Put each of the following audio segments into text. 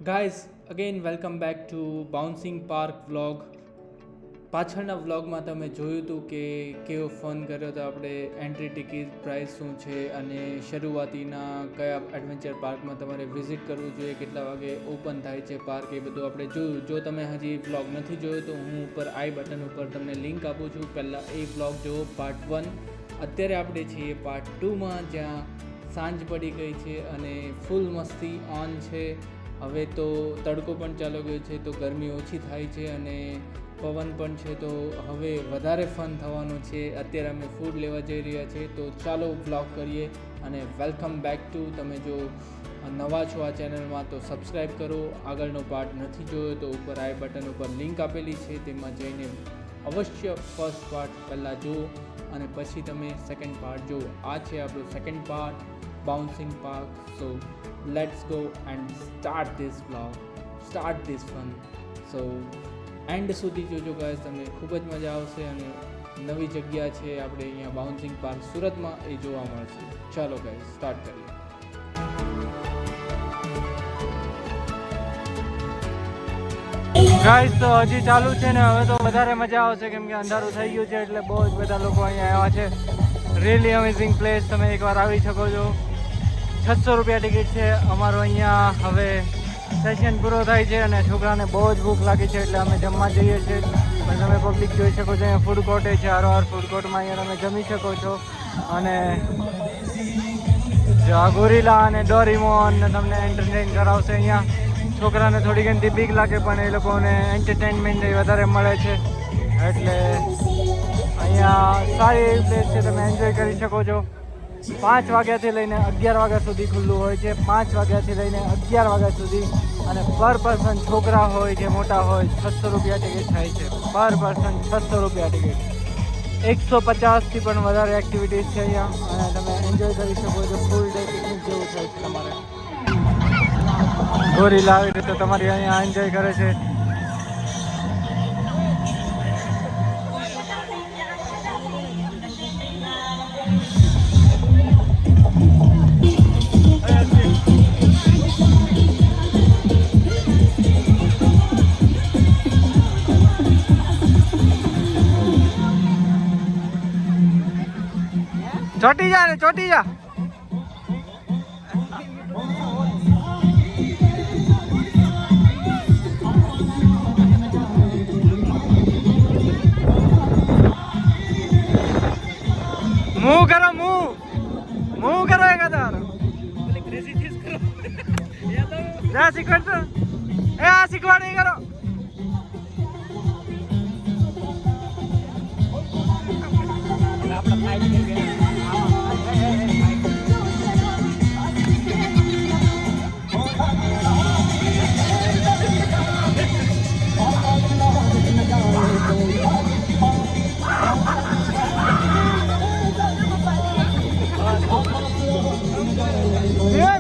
Guys again welcome back to bouncing park vlog. પાછળના વ્લોગમાં તમે જોયું હતું કે કેવો ફન કર્યો હતો આપણે, એન્ટ્રી ટિકિટ પ્રાઇસ શું છે અને શરૂઆતીના કયા એડવેન્ચર પાર્કમાં તમારે વિઝિટ કરવું જોઈએ, કેટલા વાગે ઓપન થાય છે પાર્ક, એ બધું આપણે જોયું. જો તમે હજી વ્લોગ નથી જોયો તો હું ઉપર આઈ બટન ઉપર તમને લિંક આપું છું. પહેલાં એ વ્લોગ જુઓ, પાર્ટ 1. અત્યારે આપણે છીએ પાર્ટ 2માં, જ્યાં સાંજ પડી ગઈ છે અને ફૂલ મસ્તી ઓન છે. હવે તો તડકો પણ ચાલુ ગયો છે તો ગરમી ઓછી થાય છે અને પવન પણ છે, તો હવે વધારે ફન થવાનું છે. અત્યારે અમે ફૂડ લેવા જઈ રહ્યા છીએ, તો ચાલો વ્લોગ કરીએ. અને વેલકમ બેક ટુ, તમે જો નવા છો આ ચેનલમાં તો સબસ્ક્રાઈબ કરો. આગળનો પાર્ટ નથી જોયો તો ઉપર આઈ બટન ઉપર લિંક આપેલી છે, તેમાં જઈને અવશ્ય ફર્સ્ટ પાર્ટ પહેલાં જુઓ અને પછી તમે સેકન્ડ પાર્ટ જુઓ. આ છે આપણું second part, bouncing park. So let's go and start this vlog, start this fun. So and સુધી જોજો ગાઈઝ, તમને ખૂબ જ મજા આવશે અને નવી જગ્યા છે આપણે અહીંયા બાઉન્સિંગ પાર્ક સુરતમાં, એ જોવા મળશે. ચાલો ગાઈઝ સ્ટાર્ટ કરીએ. ગાઈઝ તો હજી ચાલુ છે ને, હવે તો વધારે મજા આવશે કેમ કે અંધારું થઈ ગયું છે, એટલે બહુ જ બધા લોકો અહીંયા આવ્યા છે. રિયલી અમેઝિંગ પ્લેસ, તમે એકવાર આવી શકો છો. 600 રૂપિયા ટિકિટ છે. અમારો અહીંયા હવે સેશન પૂરો થાય છે અને છોકરાને બહુ જ ભૂખ લાગી છે એટલે અમે જમવા જઈએ છીએ. પણ તમે પબ્લિક જોઈ શકો છો, અહીંયા ફૂડ કોર્ટ છે. આરવાર ફૂડ કોર્ટમાં અહીંયા તમે જમી શકો છો. અને ગોરીલા અને ડોરીમોન તમને એન્ટરટેન કરાવશે. અહીંયા છોકરાને થોડી ઘણી બીક લાગે પણ એ લોકોને એન્ટરટેનમેન્ટ વધારે મળે છે, એટલે અહીંયા સારી એવી પ્લેસ છે, તમે એન્જોય કરી શકો છો. 5 વાગ્યાથી લઈને 11 વાગ્યા સુધી ખુલ્લું હોય છે. 5 વાગ્યાથી લઈને 11 વાગ્યા સુધી. અને પર પર્સન, છોકરા હોય કે મોટા હોય, 600 રૂપિયા ટિકિટ થાય છે. પર પર્સન 600 રૂપિયા ટિકિટ. 150થી પણ વધારે એક્ટિવિટીઝ છે અહીંયા અને તમે એન્જોય કરી શકો છો. ફૂલ ડે પિકનિક જેવું થાય છે તમારે. ગોરીલા આવી રીતે તમારી અહીંયા એન્જોય કરે છે. ચોટી જા ને, ચોટી જા. મું કરો, મું કરો એક હજાર. જા શીખવાડતો, એ આ શીખવાડે કરો.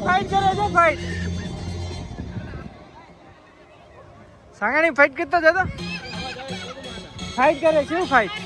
ફાઇટ કરે છે, ફાઇટ સાંગાણી ફાઇટ કરતો જતો, ફાઇટ કરે છે. ફાઇટ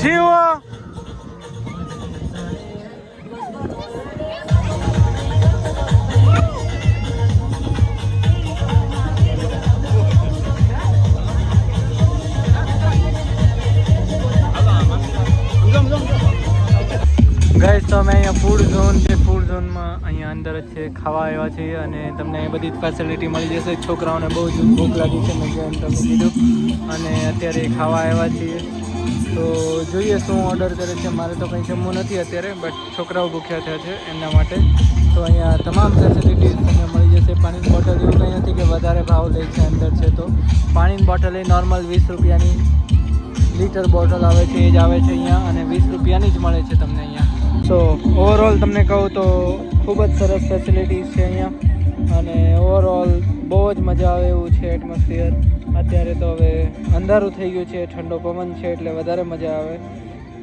શિવ તો અમે અહીંયા ફૂડ ઝોન છે, ફૂડ ઝોનમાં અહીંયા અંદર જ છે, ખાવા આવ્યા છીએ અને તમને બધી જ ફેસિલિટી મળી જશે. છોકરાઓને બહુ જ ભૂખ લાગી છે મેં જેમ તમને કીધું અને અત્યારે ખાવા આવ્યા છીએ. તો જોઈએ શું ઓર્ડર કરે છે. મારે તો કંઈ જમવું નથી અત્યારે, બટ છોકરાઓ ભૂખ્યા થયા છે એમના માટે. તો અહીંયા તમામ ફેસિલિટીઝ તમને મળી જશે. પાણીની બોટલ એવું કંઈ નથી કે વધારે ભાવ લે છે અંદર છે. તો પાણીની બોટલ એ નોર્મલ 20 રૂપિયાની લીટર બોટલ આવે છે એ જ આવે છે અહીંયા અને 20 રૂપિયાની જ મળે છે તમને અહીંયા. સો ઓવરઓલ તમને કહું તો ખૂબ જ સરસ ફેસિલિટીઝ છે અહીંયા અને ઓવરઓલ બહુ જ મજા આવે એવું છે એટમોસ્ફિયર. અત્યારે તો હવે અંધારું થઈ ગયું છે, ઠંડો પવન છે એટલે વધારે મજા આવે.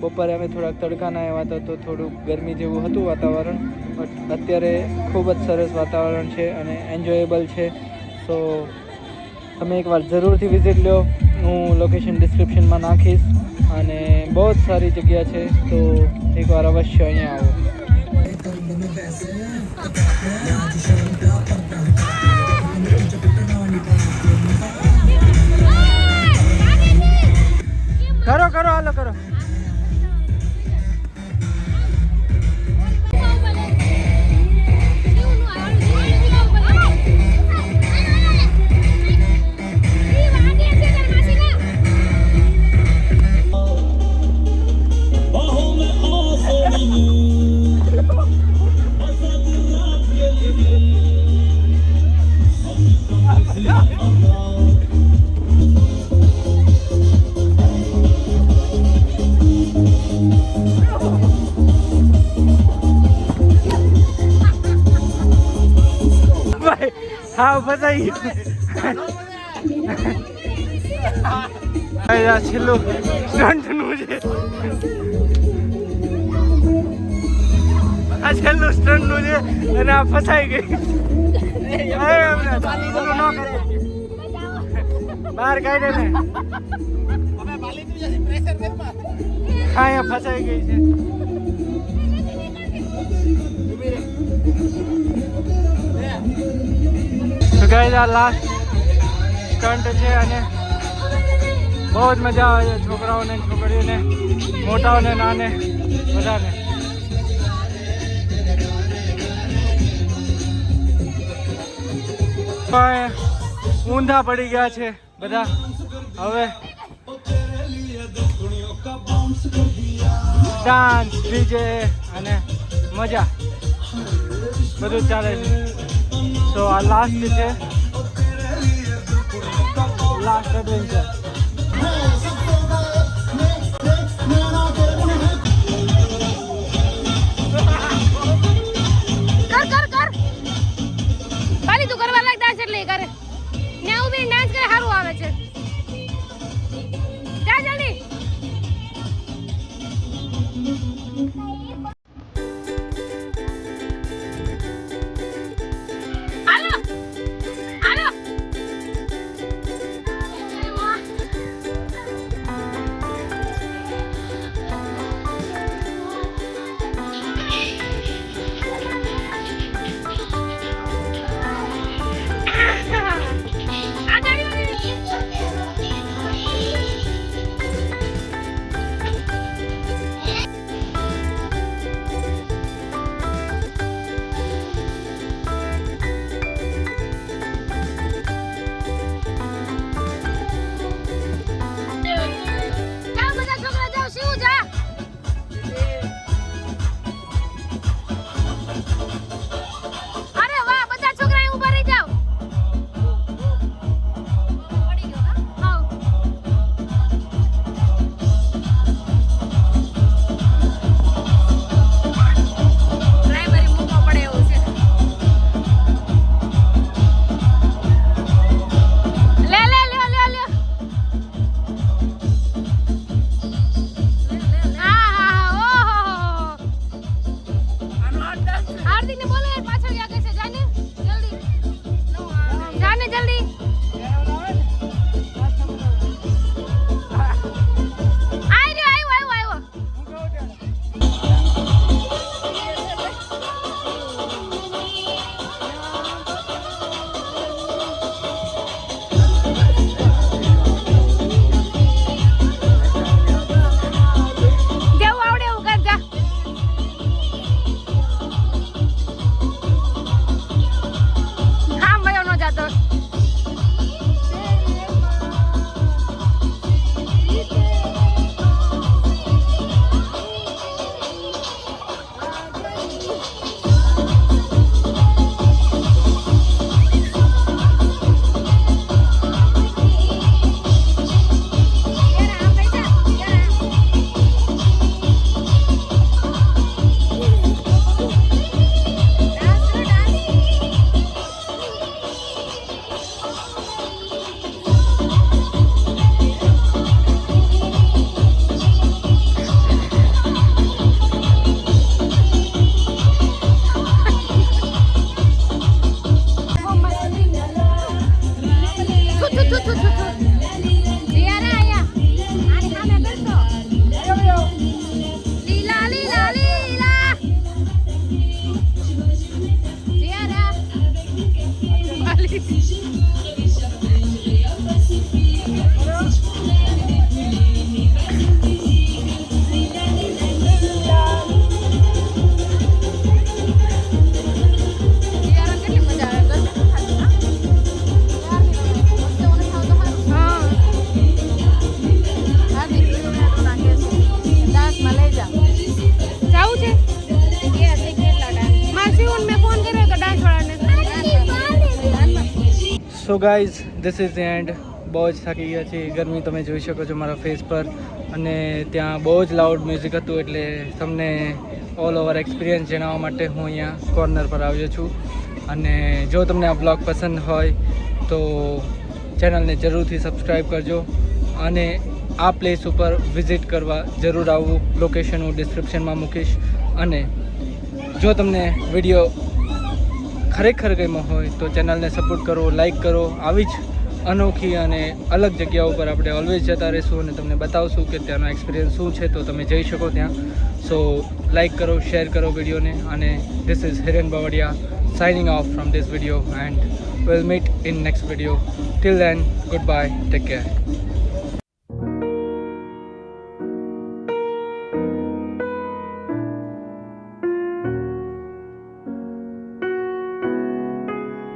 બપોરે અમે થોડાક તડકાના આવ્યા હતા તો થોડુંક ગરમી જેવું હતું વાતાવરણ, બટ અત્યારે ખૂબ જ સરસ વાતાવરણ છે અને એન્જોયેબલ છે. સો તમે એકવાર જરૂરથી વિઝિટ લો. હું લોકેશન ડિસ્ક્રિપ્શનમાં નાખીશ અને બહુ જ સારી જગ્યા છે. તો એકવાર અવશ્ય અહીંયા આવો. કરો કરો હાલો કરો. હા ફસાઈ ગયું. છેલ્લું સ્ટન્ટનું છે આ, છેલ્લું સ્ટન્ટનું છે અને આ ફસાઈ ગઈ. બહાર કાઢે ને અહીંયા ફસાઈ ગઈ છે. તો ગાઈસ આ લાસ્ટ સ્ટન્ટ છે અને બહુ જ મજા આવે છે છોકરાઓને, છોકરીઓને, મોટાઓને, નાને બધાને. ઊંધા પડી ગયા છે બધા. હવે ડાન્સ, ડીજે અને મજા બધું ચાલે છે. તો આ લાસ્ટ છે, લાસ્ટ એડવેન્ચર. કર કર કર બાલી તું કરવા લાગ ડાન્સ એટલે કરે ને ઉભી ડાન્સ કરે સારું આવે છે. જા જલ્દી. હાલો હાલો so guys this is the end. બહુ જ થાકી ગયા છીએ, ગરમી તમે જોઈ શકો છો મારા ફેસ પર, અને ત્યાં બહુ જ લાઉડ મ્યુઝિક હતું, એટલે તમને ઓલ ઓવર એક્સપિરિયન્સ જણાવવા માટે હું અહીંયા કોર્નર પર આવ્યો છું. અને જો તમને આ બ્લોગ પસંદ હોય તો ચેનલને જરૂરથી સબસ્ક્રાઈબ કરજો, અને આ પ્લેસ ઉપર વિઝિટ કરવા જરૂર આવવું. લોકેશન હું ડિસ્ક્રિપ્શનમાં મૂકીશ. અને જો તમને વિડીયો ખરેખર ગમ્યો હોય તો ચેનલને સપોર્ટ કરો, લાઈક કરો. આવી જ અનોખી અને અલગ જગ્યાઓ ઉપર આપણે ઓલવેઝ જતા રહીશું અને તમને બતાવશું કે ત્યાંનો એક્સપિરિયન્સ શું છે, તો તમે જઈ શકો ત્યાં. સો લાઈક કરો, શેર કરો વિડીયોને. અને this is Hiren Bavaliya signing off from this video, and we'll meet in next video. Till then, goodbye, take care.